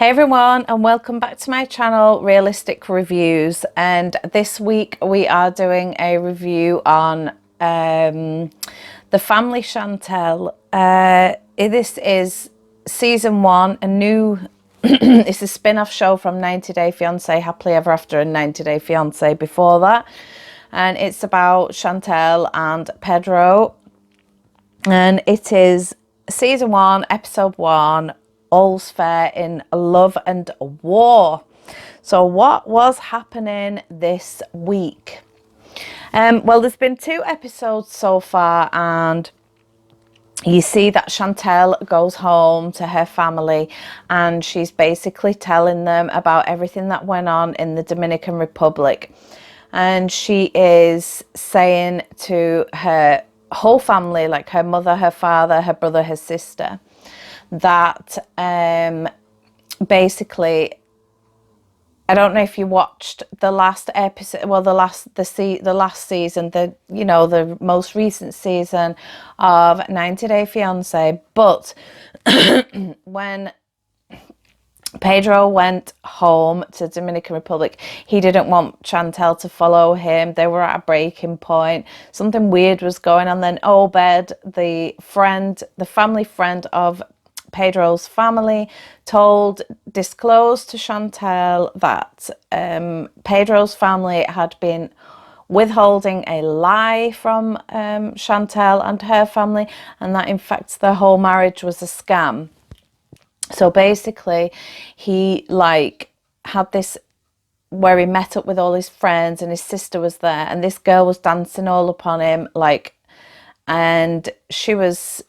Hey everyone, and welcome back to my channel, Realistic Reviews. And this week we are doing a review on the Family Chantel. This is season 1, a new it's a spin-off show from 90 Day Fiancé, Happily Ever After, and 90 Day Fiancé before that. And it's about Chantel and Pedro. And it is season 1, episode 1, All's Fair in Love and War. So what was happening this week? Well, there's been 2 episodes so far, and you see that Chantel goes home to her family and she's basically telling them about everything that went on in the Dominican Republic. And she is saying to her whole family, like her mother, her father, her brother, her sister, that basically, I don't know if you watched the last episode, well, the last season, the most recent season of 90 Day Fiancé, but when Pedro went home to Dominican Republic, he didn't want Chantel to follow him. They were at a breaking point. Something weird was going on. Then Obed, the family friend of Pedro's family, disclosed to Chantel that Pedro's family had been withholding a lie from Chantel and her family, and that in fact their whole marriage was a scam. So basically, he had this where he met up with all his friends and his sister was there, and this girl was dancing all upon him, and she was,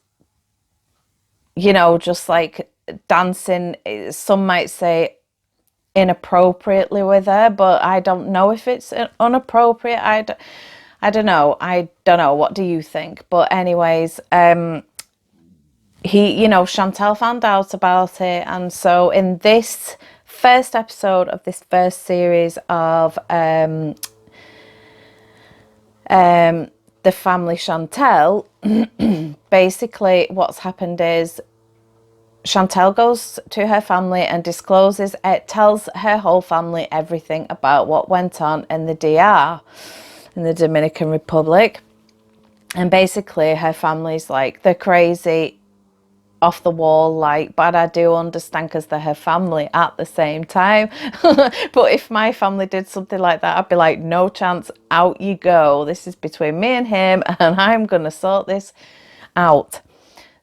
just dancing, some might say inappropriately with her, but I don't know if it's inappropriate. I don't know. What do you think? But anyways, Chantel found out about it, and so in this first episode of this first series of the Family Chantel, basically what's happened is Chantel goes to her family and discloses, it tells her whole family everything about what went on in the DR, in the Dominican Republic. And basically her family's like, they're crazy, off the wall, but I do understand because they're her family at the same time. But if my family did something like that, I'd be like, no chance, out you go. This is between me and him, and I'm gonna sort this out.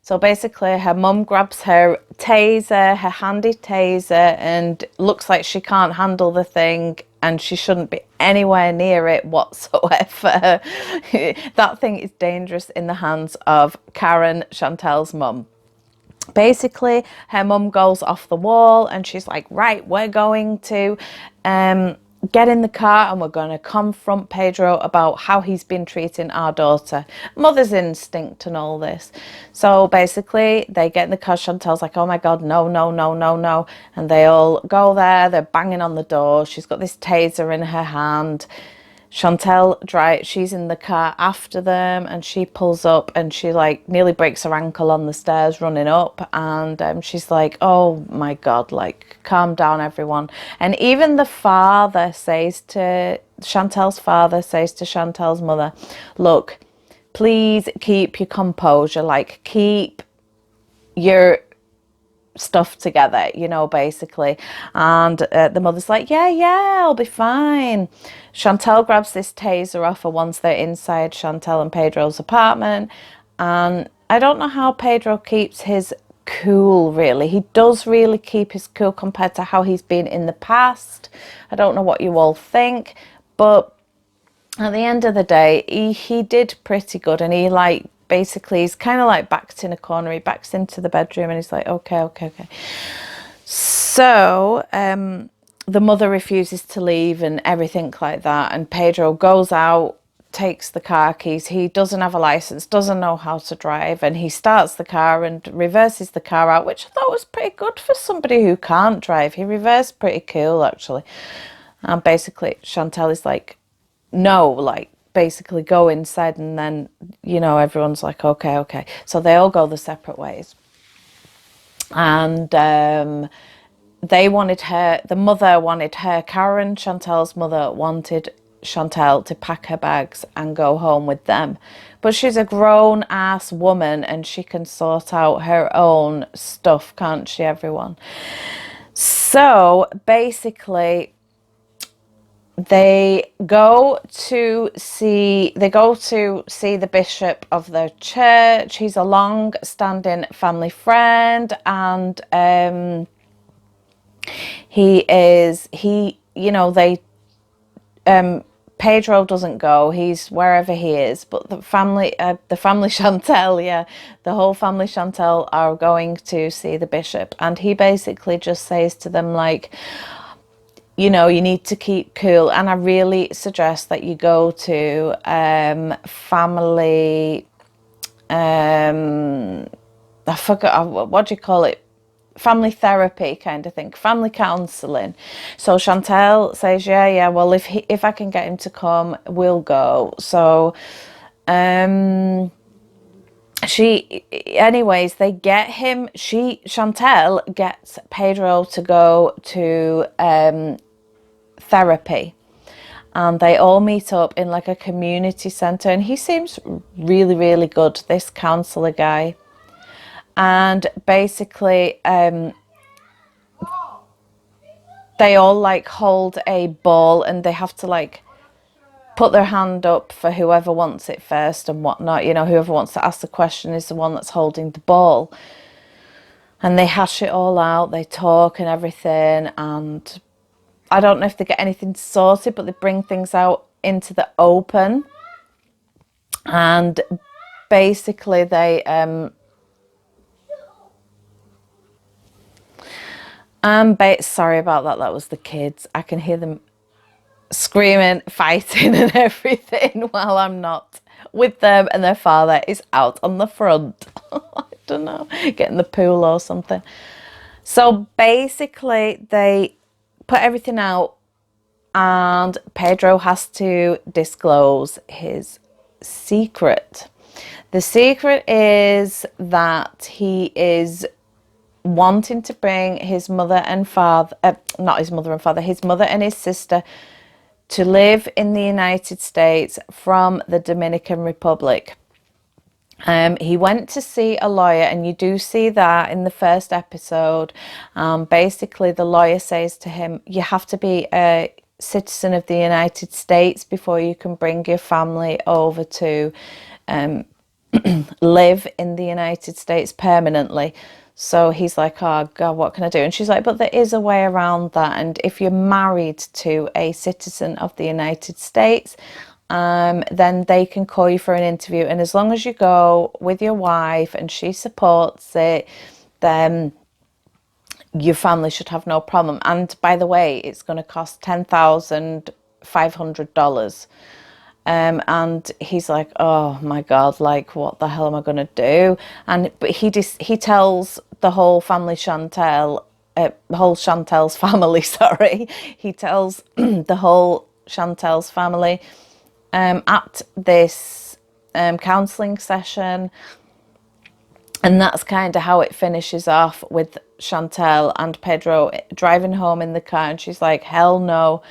So basically her mum grabs her taser, her handy taser, and looks like she can't handle the thing and she shouldn't be anywhere near it whatsoever. That thing is dangerous in the hands of Karen, Chantel's mum. Basically, her mum goes off the wall and she's like, right, we're going to get in the car and we're going to confront Pedro about how he's been treating our daughter. Mother's instinct and all this. So basically, they get in the car. Chantel's like, oh my God, no, no, no, no, no. And they all go there. They're banging on the door. She's got this taser in her hand. Chantel she's in the car after them, and she pulls up and she nearly breaks her ankle on the stairs running up, and she's like, oh my God, calm down everyone. And even the Chantel's father says to Chantel's mother, look, please keep your composure, keep your stuff together, basically. And the mother's like, yeah, I'll be fine. Chantel grabs this taser off her once they're inside Chantel and Pedro's apartment, and I don't know how Pedro keeps his cool, really. He does really keep his cool compared to how he's been in the past. I don't know what you all think, but at the end of the day, he did pretty good, and he basically he's kind of backed in a corner. He backs into the bedroom and he's like, okay. So the mother refuses to leave and everything like that, and Pedro goes out, takes the car keys. He doesn't have a license, doesn't know how to drive, and he starts the car and reverses the car out, which I thought was pretty good for somebody who can't drive. He reversed pretty cool, actually. And basically Chantel is like, no, basically go inside, and then everyone's like, okay. So they all go their separate ways, and they wanted her, the mother wanted her, Karen, Chantel's mother, wanted Chantel to pack her bags and go home with them. But she's a grown ass woman and she can sort out her own stuff, can't she, everyone? So basically, they go to see the bishop of their church. He's a long-standing family friend, and Pedro doesn't go. He's wherever he is. But the family Chantel, yeah, the whole family Chantel are going to see the bishop, and he basically just says to them, like, you know, you need to keep cool, and I really suggest that you go to family. I forgot what do you call it? Family therapy kind of thing, family counselling. So Chantel says, yeah, well, if I can get him to come, we'll go. So they get him. Chantel gets Pedro to go to therapy, and they all meet up in like a community centre, and he seems really, really good, this counsellor guy. And basically they all like hold a ball, and they have to like put their hand up for whoever wants it first and whatnot. You know, whoever wants to ask the question is the one that's holding the ball. And they hash it all out, they talk and everything, and I don't know if they get anything sorted, but they bring things out into the open. And basically they sorry about that, that was the kids. I can hear them screaming, fighting and everything while I'm not with them, and their father is out on the front. I don't know, getting the pool or something. So basically they put everything out, and Pedro has to disclose his secret. The secret is that he is wanting to bring his mother and father, not his mother and father, his mother and his sister to live in the United States from the Dominican Republic. He went to see a lawyer, and you do see that in the first episode. Basically, the lawyer says to him, you have to be a citizen of the United States before you can bring your family over to live in the United States permanently. So he's like, oh God, what can I do? And she's like, but there is a way around that. And if you're married to a citizen of the United States, then they can call you for an interview. And as long as you go with your wife and she supports it, then your family should have no problem. And by the way, it's going to cost $10,500. And he's like, oh my God, like, what the hell am I going to do? But he tells the whole family Chantel, whole Chantel's family, sorry. He tells the whole Chantel's family at this counselling session. And that's kind of how it finishes off, with Chantel and Pedro driving home in the car. And she's like, hell no,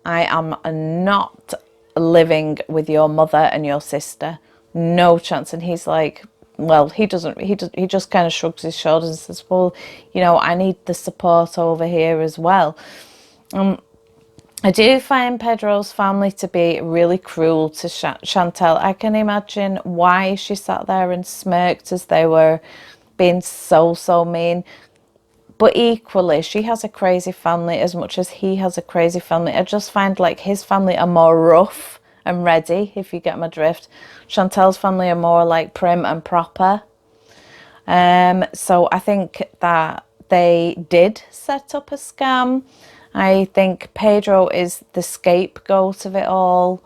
I am not living with your mother and your sister. No chance. And he's like, well, he just kind of shrugs his shoulders and says, well, you know, I need the support over here as well. I do find Pedro's family to be really cruel to Chantel. I can imagine why she sat there and smirked as they were being so mean. But equally, she has a crazy family as much as he has a crazy family. I just find like his family are more rough and ready, if you get my drift. Chantel's family are more like prim and proper. So I think that they did set up a scam. I think Pedro is the scapegoat of it all.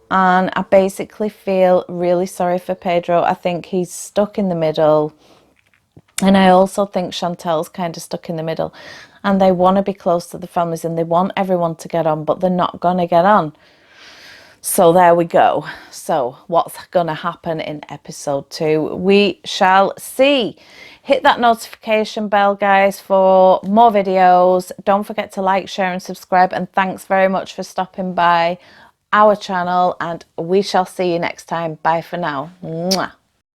And I basically feel really sorry for Pedro. I think he's stuck in the middle. And I also think Chantel's kind of stuck in the middle. And they want to be close to the families and they want everyone to get on, but they're not going to get on. So there we go. So what's going to happen in episode 2? We shall see. Hit that notification bell, guys, for more videos. Don't forget to like, share and subscribe, and thanks very much for stopping by our channel, and we shall see you next time. Bye for now. Mwah.